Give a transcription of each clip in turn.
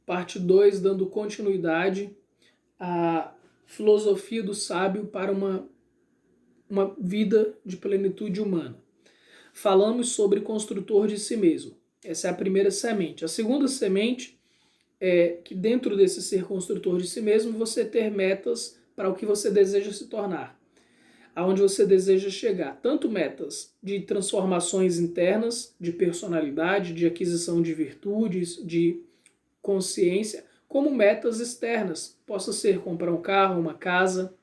parte 2, dando continuidade à filosofia do sábio para uma vida de plenitude humana. Falamos sobre construtor de si mesmo. Essa é a primeira semente. A segunda semente é que dentro desse ser construtor de si mesmo, você ter metas para o que você deseja se tornar, aonde você deseja chegar. Tanto metas de transformações internas, de personalidade, de aquisição de virtudes, de consciência, como metas externas. Possa ser comprar um carro, uma casa,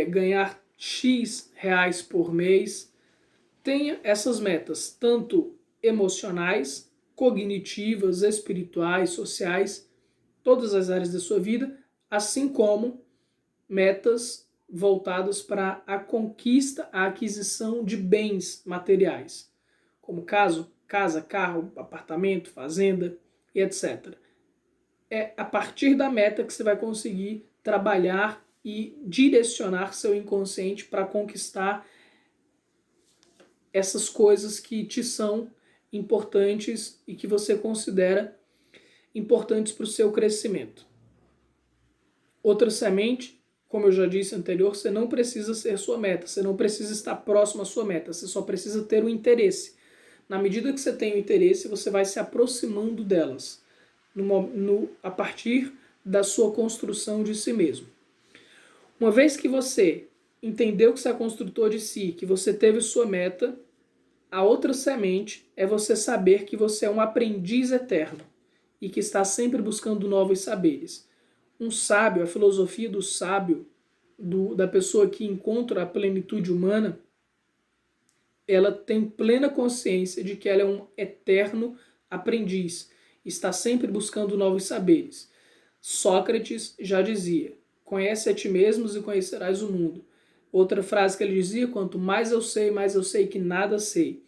ganhar X reais por mês. Tenha essas metas, tanto emocionais, cognitivas, espirituais, sociais, todas as áreas da sua vida, assim como metas voltadas para a conquista, a aquisição de bens materiais, como casa, carro, apartamento, fazenda e etc. É a partir da meta que você vai conseguir trabalhar e direcionar seu inconsciente para conquistar essas coisas que te são importantes e que você considera importantes para o seu crescimento. Outra semente, como eu já disse anterior, você não precisa ser sua meta, você não precisa estar próximo à sua meta, você só precisa ter o interesse. Na medida que você tem o interesse, você vai se aproximando delas, a partir da sua construção de si mesmo. Uma vez que você entendeu que você é construtor de si, que você teve sua meta, a outra semente é você saber que você é um aprendiz eterno e que está sempre buscando novos saberes. Um sábio, a filosofia do sábio, da pessoa que encontra a plenitude humana, ela tem plena consciência de que ela é um eterno aprendiz, está sempre buscando novos saberes. Sócrates já dizia: conhece a ti mesmos e conhecerás o mundo. Outra frase que ele dizia: quanto mais eu sei que nada sei.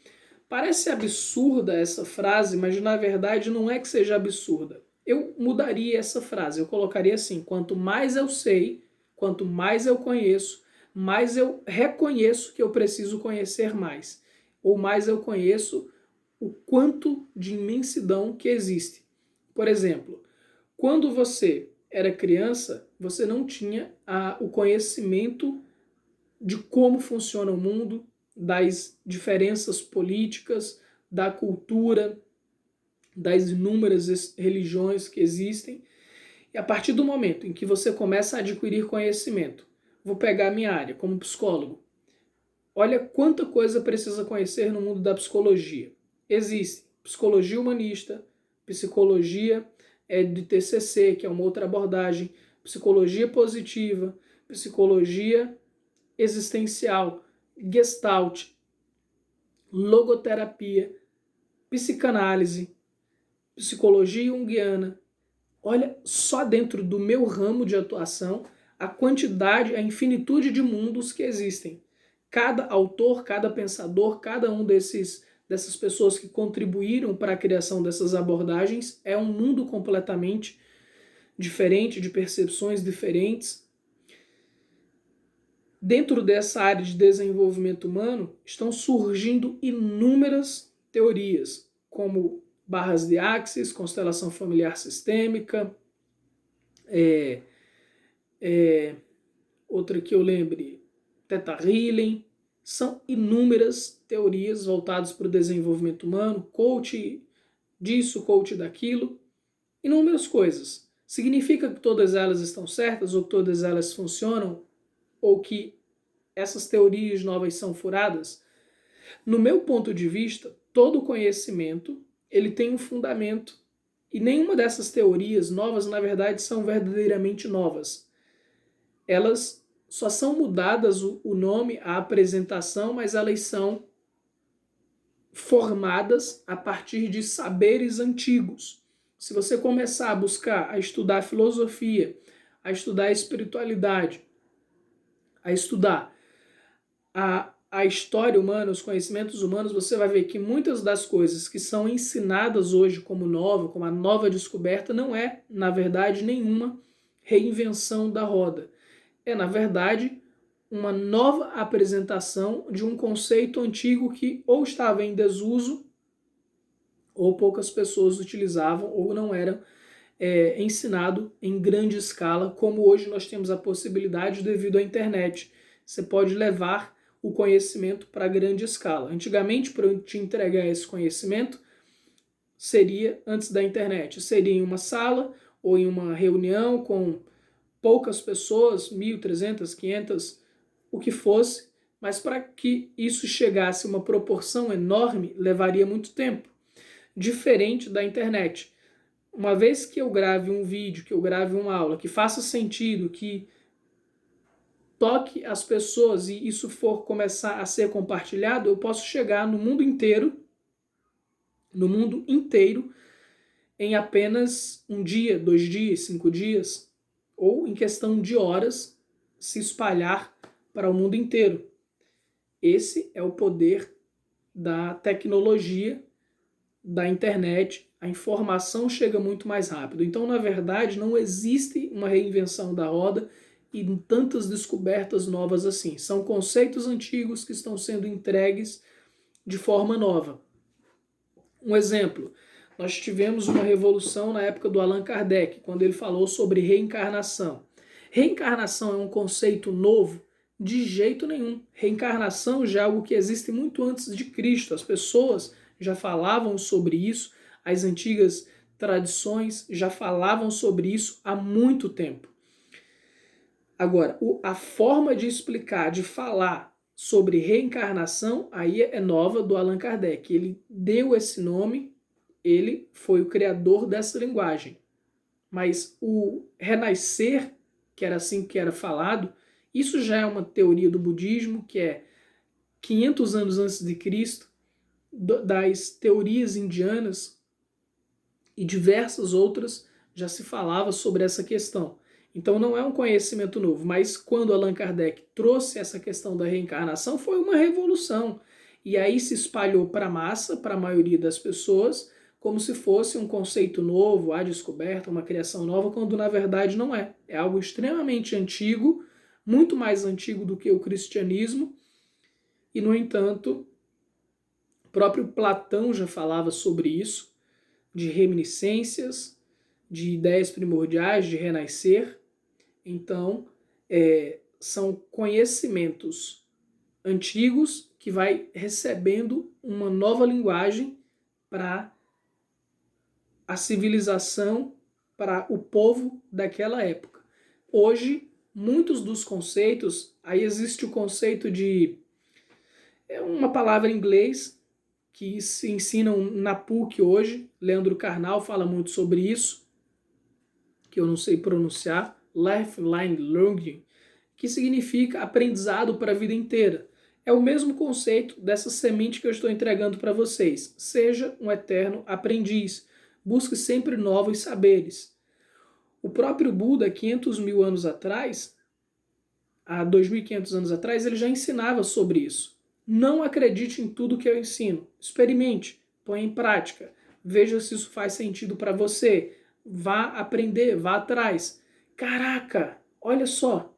Parece absurda essa frase, mas na verdade não é que seja absurda. Eu mudaria essa frase, eu colocaria assim: quanto mais eu sei, quanto mais eu conheço, mais eu reconheço que eu preciso conhecer mais. Ou mais eu conheço o quanto de imensidão que existe. Por exemplo, quando você era criança, você não tinha o conhecimento de como funciona o mundo, das diferenças políticas, da cultura, das inúmeras religiões que existem. E a partir do momento em que você começa a adquirir conhecimento, vou pegar a minha área como psicólogo. Olha quanta coisa precisa conhecer no mundo da psicologia. Existe psicologia humanista, psicologia de TCC, que é uma outra abordagem, psicologia positiva, psicologia existencial, gestalt, logoterapia, psicanálise, psicologia junguiana. Olha, só dentro do meu ramo de atuação, a quantidade, a infinitude de mundos que existem. Cada autor, cada pensador, cada um dessas pessoas que contribuíram para a criação dessas abordagens é um mundo completamente diferente, de percepções diferentes. Dentro dessa área de desenvolvimento humano estão surgindo inúmeras teorias, como barras de Axis, constelação familiar sistêmica, outra que eu lembre, Theta Healing. São inúmeras teorias voltadas para o desenvolvimento humano, coach disso, coach daquilo, inúmeras coisas. Significa que todas elas estão certas ou que todas elas funcionam? Ou que essas teorias novas são furadas? No meu ponto de vista, todo conhecimento ele tem um fundamento e nenhuma dessas teorias novas, na verdade, são verdadeiramente novas. Elas só são mudadas o nome, a apresentação, mas elas são formadas a partir de saberes antigos. Se você começar a buscar, a estudar filosofia, a estudar espiritualidade, a estudar a história humana, os conhecimentos humanos, você vai ver que muitas das coisas que são ensinadas hoje como nova, como a nova descoberta, não é, na verdade, nenhuma reinvenção da roda. É, na verdade, uma nova apresentação de um conceito antigo que ou estava em desuso ou poucas pessoas utilizavam, ou não era ensinado em grande escala, como hoje nós temos a possibilidade devido à internet. Você pode levar o conhecimento para grande escala. Antigamente, para eu te entregar esse conhecimento, seria antes da internet, seria em uma sala ou em uma reunião com poucas pessoas, 1.300, 500, o que fosse, mas para que isso chegasse a uma proporção enorme, levaria muito tempo. Diferente da internet. Uma vez que eu grave um vídeo, que eu grave uma aula, que faça sentido, que toque as pessoas e isso for começar a ser compartilhado, eu posso chegar no mundo inteiro, em apenas um dia, 2 dias, 5 dias, ou em questão de horas, se espalhar para o mundo inteiro. Esse é o poder da tecnologia, da internet. A informação chega muito mais rápido. Então, na verdade, não existe uma reinvenção da roda e tantas descobertas novas assim. São conceitos antigos que estão sendo entregues de forma nova. Um exemplo, nós tivemos uma revolução na época do Allan Kardec, quando ele falou sobre reencarnação. Reencarnação é um conceito novo? De jeito nenhum. Reencarnação já é algo que existe muito antes de Cristo. As pessoas já falavam sobre isso, as antigas tradições já falavam sobre isso há muito tempo. Agora, a forma de explicar, de falar sobre reencarnação, aí é nova do Allan Kardec. Ele deu esse nome, ele foi o criador dessa linguagem. Mas o renascer, que era assim que era falado, isso já é uma teoria do budismo, que é 500 anos antes de Cristo, das teorias indianas e diversas outras já se falava sobre essa questão. Então não é um conhecimento novo, mas quando Allan Kardec trouxe essa questão da reencarnação, foi uma revolução. E aí se espalhou para a massa, para a maioria das pessoas, como se fosse um conceito novo, a descoberta, uma criação nova, quando na verdade não é. É algo extremamente antigo, muito mais antigo do que o cristianismo, e no entanto, o próprio Platão já falava sobre isso, de reminiscências, de ideias primordiais, de renascer. Então, são conhecimentos antigos que vai recebendo uma nova linguagem para a civilização, para o povo daquela época. Hoje, muitos dos conceitos, aí existe o conceito de, é uma palavra em inglês que se ensinam na PUC hoje, Leandro Carnal fala muito sobre isso, que eu não sei pronunciar, Lifeline Learning, que significa aprendizado para a vida inteira. É o mesmo conceito dessa semente que eu estou entregando para vocês. Seja um eterno aprendiz. Busque sempre novos saberes. O próprio Buda, 500 mil anos atrás, há 2.500 anos atrás, ele já ensinava sobre isso. Não acredite em tudo que eu ensino. Experimente, ponha em prática. Veja se isso faz sentido para você. Vá aprender, vá atrás. Caraca, olha só.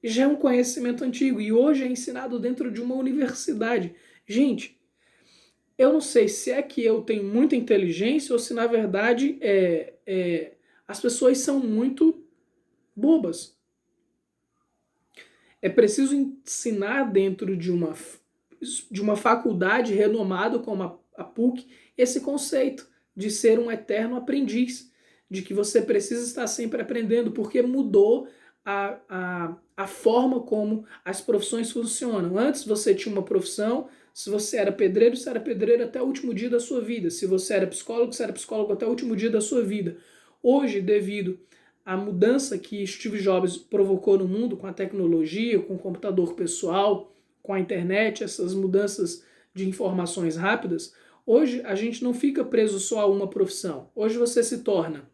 Já é um conhecimento antigo e hoje é ensinado dentro de uma universidade. Gente, eu não sei se é que eu tenho muita inteligência ou se na verdade as pessoas são muito bobas. É preciso ensinar dentro de uma faculdade renomada como a PUC esse conceito de ser um eterno aprendiz, de que você precisa estar sempre aprendendo, porque mudou a forma como as profissões funcionam. Antes você tinha uma profissão, se você era pedreiro até o último dia da sua vida. Se você era psicólogo até o último dia da sua vida. Hoje, devido à mudança que Steve Jobs provocou no mundo com a tecnologia, com o computador pessoal, com a internet, essas mudanças de informações rápidas, hoje a gente não fica preso só a uma profissão. Hoje você se torna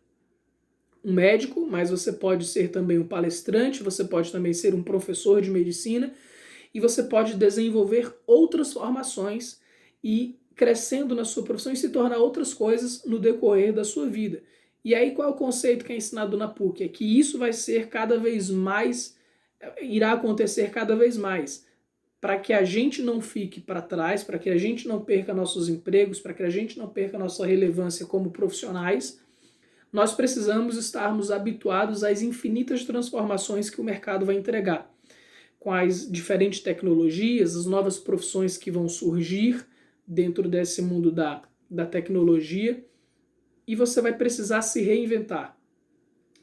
um médico, mas você pode ser também um palestrante, você pode também ser um professor de medicina e você pode desenvolver outras formações e crescendo na sua profissão e se tornar outras coisas no decorrer da sua vida. E aí qual é o conceito que é ensinado na PUC? É que isso vai ser cada vez mais, irá acontecer cada vez mais. para que a gente não fique para trás, para que a gente não perca nossos empregos, para que a gente não perca nossa relevância como profissionais, nós precisamos estarmos habituados às infinitas transformações que o mercado vai entregar, com as diferentes tecnologias, as novas profissões que vão surgir dentro desse mundo da tecnologia, e você vai precisar se reinventar.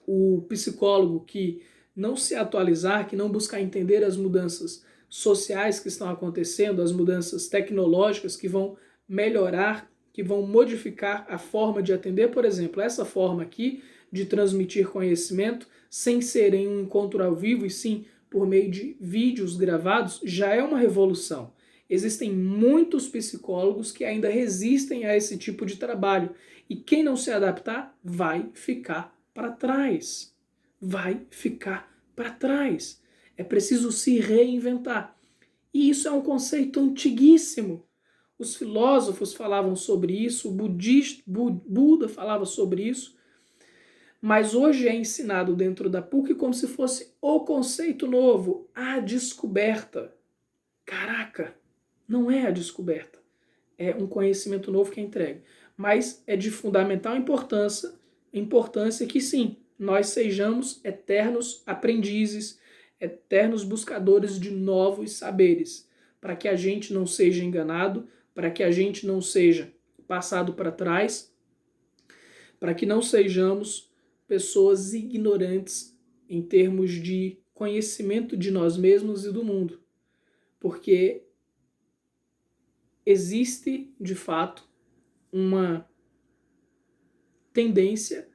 O psicólogo que não se atualizar, que não buscar entender as mudanças sociais que estão acontecendo, as mudanças tecnológicas que vão melhorar, que vão modificar a forma de atender, por exemplo, essa forma aqui de transmitir conhecimento sem ser em um encontro ao vivo, e sim por meio de vídeos gravados, já é uma revolução. Existem muitos psicólogos que ainda resistem a esse tipo de trabalho, e quem não se adaptar vai ficar para trás. Vai ficar para trás. É preciso se reinventar. E isso é um conceito antiguíssimo. Os filósofos falavam sobre isso, o Buda falava sobre isso, mas hoje é ensinado dentro da PUC como se fosse o conceito novo, a descoberta. Caraca, não é a descoberta. É um conhecimento novo que é entregue. Mas é de fundamental importância que sim, nós sejamos eternos aprendizes, eternos buscadores de novos saberes, para que a gente não seja enganado, para que a gente não seja passado para trás, para que não sejamos pessoas ignorantes em termos de conhecimento de nós mesmos e do mundo. Porque existe, de fato, uma tendência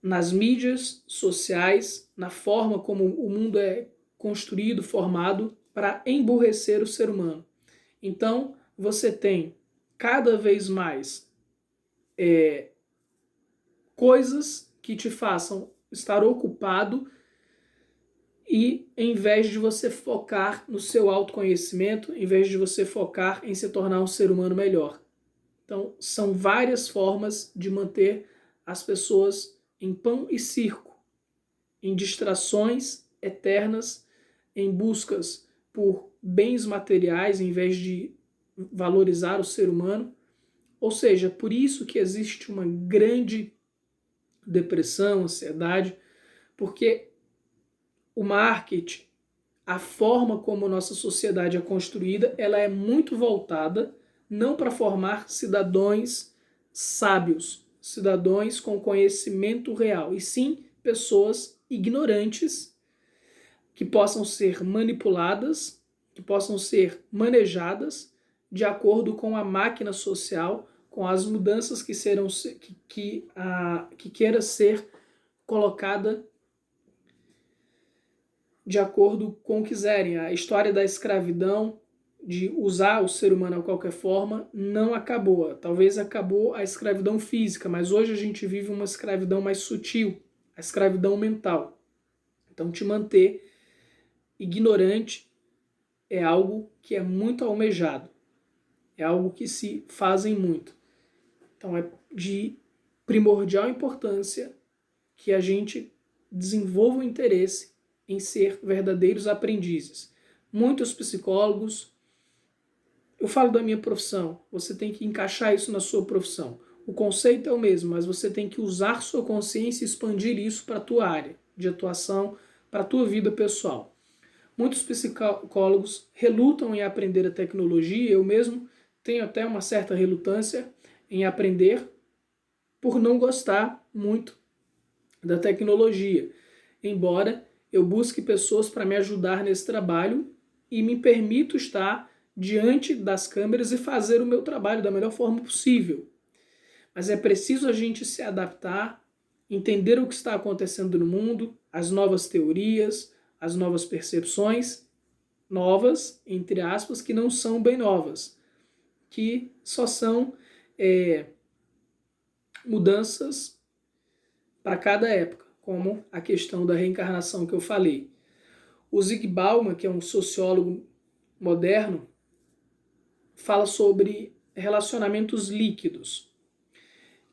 nas mídias sociais, na forma como o mundo é construído, formado, para emburrecer o ser humano. Então, você tem cada vez mais coisas que te façam estar ocupado, e em vez de você focar no seu autoconhecimento, em vez de você focar em se tornar um ser humano melhor. Então, são várias formas de manter as pessoas em pão e circo, em distrações eternas, em buscas por bens materiais em vez de valorizar o ser humano. Ou seja, por isso que existe uma grande depressão, ansiedade, porque o marketing, a forma como nossa sociedade é construída, ela é muito voltada não para formar cidadãos sábios, cidadãos com conhecimento real, e sim pessoas ignorantes que possam ser manipuladas, que possam ser manejadas de acordo com a máquina social, com as mudanças que serão que queira ser colocada de acordo com o que quiserem. A história da escravidão, de usar o ser humano de qualquer forma, não acabou. Talvez acabou a escravidão física, mas hoje a gente vive uma escravidão mais sutil, a escravidão mental. Então, te manter ignorante é algo que é muito almejado, é algo que se fazem muito. Então, é de primordial importância que a gente desenvolva o interesse em ser verdadeiros aprendizes. Muitos psicólogos, eu falo da minha profissão, você tem que encaixar isso na sua profissão. O conceito é o mesmo, mas você tem que usar sua consciência e expandir isso para a tua área de atuação, para a tua vida pessoal. Muitos psicólogos relutam em aprender a tecnologia, eu mesmo tenho até uma certa relutância em aprender por não gostar muito da tecnologia, embora eu busque pessoas para me ajudar nesse trabalho e me permito estar diante das câmeras e fazer o meu trabalho da melhor forma possível. Mas é preciso a gente se adaptar, entender o que está acontecendo no mundo, as novas teorias, as novas percepções, novas, entre aspas, que não são bem novas, que só são mudanças para cada época, como a questão da reencarnação que eu falei. O Zig Bauman, que é um sociólogo moderno, fala sobre relacionamentos líquidos,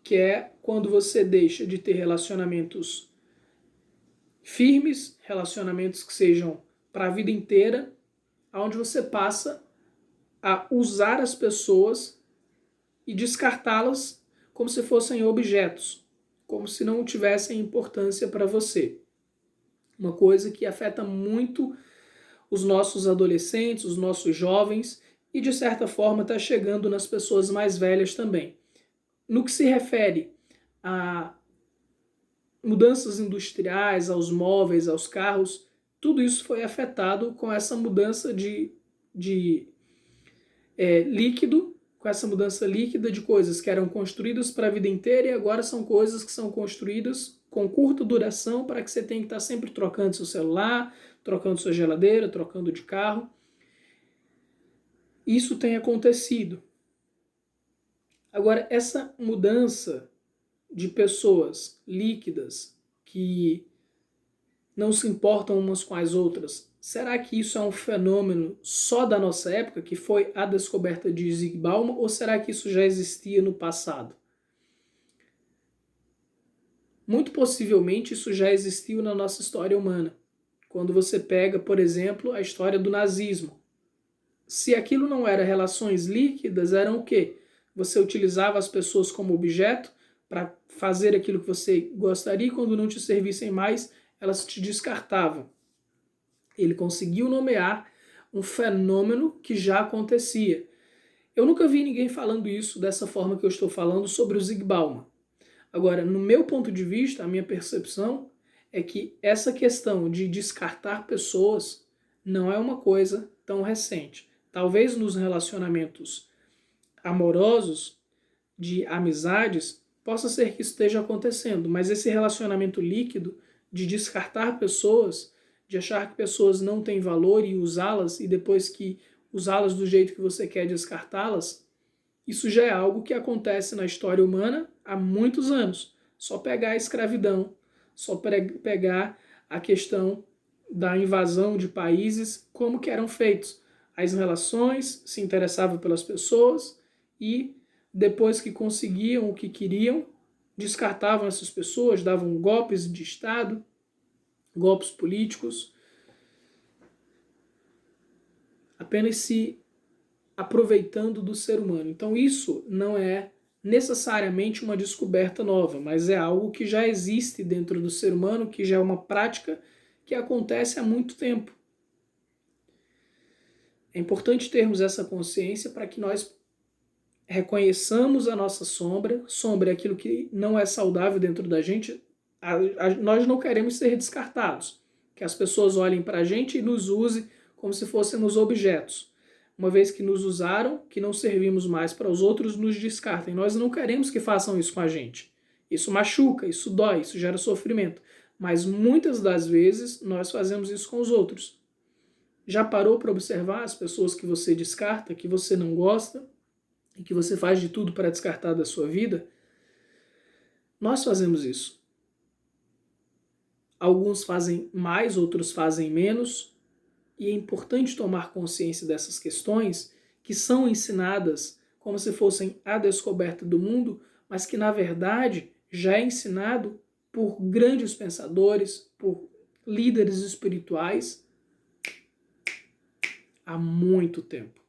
que é quando você deixa de ter relacionamentos firmes, relacionamentos que sejam para a vida inteira, onde você passa a usar as pessoas e descartá-las como se fossem objetos, como se não tivessem importância para você. Uma coisa que afeta muito os nossos adolescentes, os nossos jovens e, de certa forma, está chegando nas pessoas mais velhas também. No que se refere a mudanças industriais, aos móveis, aos carros, tudo isso foi afetado com essa mudança de líquido, com essa mudança líquida de coisas que eram construídas para a vida inteira e agora são coisas que são construídas com curta duração para que você tenha que estar sempre trocando seu celular, trocando sua geladeira, trocando de carro. Isso tem acontecido. Agora, essa mudança de pessoas líquidas que não se importam umas com as outras, será que isso é um fenômeno só da nossa época, que foi a descoberta de Zygmunt Bauman, ou será que isso já existia no passado? Muito possivelmente isso já existiu na nossa história humana. Quando você pega, por exemplo, a história do nazismo. Se aquilo não era relações líquidas, eram o quê? Você utilizava as pessoas como objeto para fazer aquilo que você gostaria e quando não te servissem mais, elas te descartavam. Ele conseguiu nomear um fenômeno que já acontecia. Eu nunca vi ninguém falando isso dessa forma que eu estou falando sobre o Zygmunt Bauman. Agora, no meu ponto de vista, a minha percepção é que essa questão de descartar pessoas não é uma coisa tão recente. Talvez nos relacionamentos amorosos, de amizades, possa ser que isso esteja acontecendo, mas esse relacionamento líquido de descartar pessoas, de achar que pessoas não têm valor e usá-las, e depois que usá-las do jeito que você quer descartá-las, isso já é algo que acontece na história humana há muitos anos. Só pegar a escravidão, só pegar a questão da invasão de países, como que eram feitos. As relações, se interessavam pelas pessoas e depois que conseguiam o que queriam, descartavam essas pessoas, davam golpes de Estado, golpes políticos, apenas se aproveitando do ser humano. Então isso não é necessariamente uma descoberta nova, mas é algo que já existe dentro do ser humano, que já é uma prática que acontece há muito tempo. É importante termos essa consciência para que nós reconheçamos a nossa sombra. Sombra é aquilo que não é saudável dentro da gente. Nós não queremos ser descartados, que as pessoas olhem para a gente e nos usem como se fôssemos objetos. Uma vez que nos usaram, que não servimos mais para os outros, nos descartem. Nós não queremos que façam isso com a gente. Isso machuca, isso dói, isso gera sofrimento. Mas muitas das vezes nós fazemos isso com os outros. Já parou para observar as pessoas que você descarta, que você não gosta e que você faz de tudo para descartar da sua vida? Nós fazemos isso. Alguns fazem mais, outros fazem menos. E é importante tomar consciência dessas questões que são ensinadas como se fossem a descoberta do mundo, mas que na verdade já é ensinado por grandes pensadores, por líderes espirituais há muito tempo.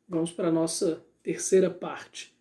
Vamos para a nossa terceira parte.